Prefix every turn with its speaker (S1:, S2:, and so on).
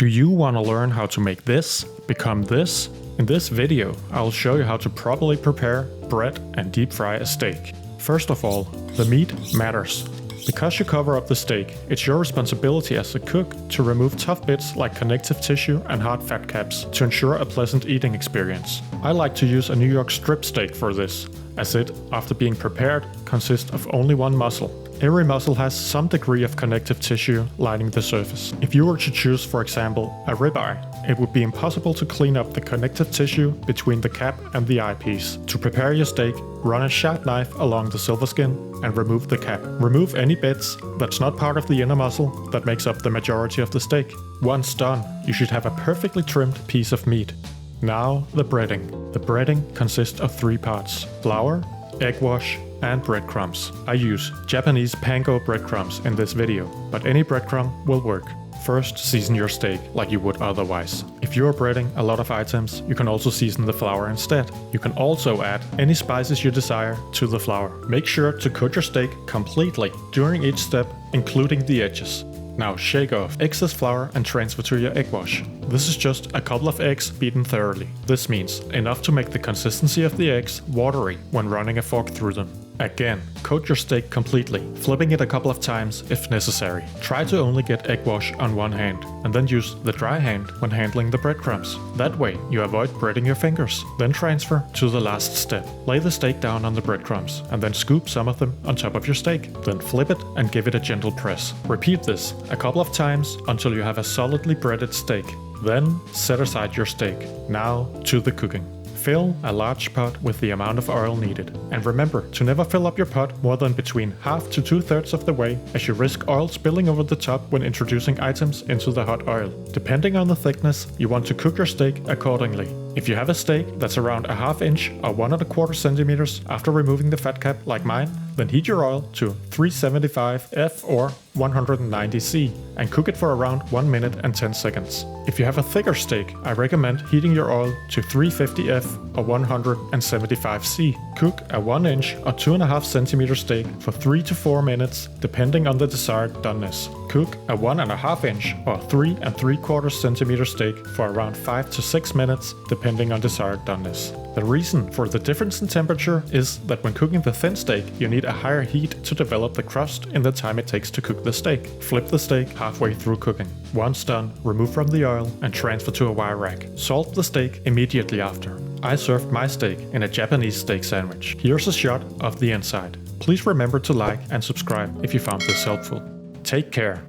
S1: Do you want to learn how to make this become this? In this video, I will show you how to properly prepare, bread and deep fry a steak. First of all, the meat matters. Because you cover up the steak, it's your responsibility as a cook to remove tough bits like connective tissue and hard fat caps to ensure a pleasant eating experience. I like to use a New York strip steak for this, as it, after being prepared, consists of only one muscle. Every muscle has some degree of connective tissue lining the surface. If you were to choose, for example, a ribeye, it would be impossible to clean up the connective tissue between the cap and the eyepiece. To prepare your steak, run a sharp knife along the silver skin and remove the cap. Remove any bits that's not part of the inner muscle that makes up the majority of the steak. Once done, you should have a perfectly trimmed piece of meat. Now, the breading. The breading consists of 3 parts: flour, egg wash, and breadcrumbs. I use Japanese Panko breadcrumbs in this video, but any breadcrumb will work. First, season your steak like you would otherwise. If you are breading a lot of items, you can also season the flour instead. You can also add any spices you desire to the flour. Make sure to coat your steak completely during each step, including the edges. Now shake off excess flour and transfer to your egg wash. This is just a couple of eggs beaten thoroughly. This means enough to make the consistency of the eggs watery when running a fork through them. Again, coat your steak completely, flipping it a couple of times if necessary. Try to only get egg wash on one hand, and then use the dry hand when handling the breadcrumbs. That way, you avoid breading your fingers. Then transfer to the last step. Lay the steak down on the breadcrumbs, and then scoop some of them on top of your steak. Then flip it and give it a gentle press. Repeat this a couple of times until you have a solidly breaded steak. Then set aside your steak. Now to the cooking. Fill a large pot with the amount of oil needed. And remember to never fill up your pot more than between half to 2/3 of the way, as you risk oil spilling over the top when introducing items into the hot oil. Depending on the thickness, you want to cook your steak accordingly. If you have a steak that's around a ½ inch or 1¼ centimeters after removing the fat cap like mine, then heat your oil to 375 F or 190 C and cook it for around 1 minute and 10 seconds. If you have a thicker steak, I recommend heating your oil to 350 F or 175 C. Cook a 1 inch or 2½ centimeter steak for 3 to 4 minutes depending on the desired doneness. Cook a 1½ inch or 3 3/4 centimeter steak for around 5 to 6 minutes depending on desired doneness. The reason for the difference in temperature is that when cooking the thin steak, you need a higher heat to develop the crust in the time it takes to cook the steak. Flip the steak halfway through cooking. Once done, remove from the oil and transfer to a wire rack. Salt the steak immediately after. I served my steak in a Japanese steak sandwich. Here's a shot of the inside. Please remember to like and subscribe if you found this helpful. Take care.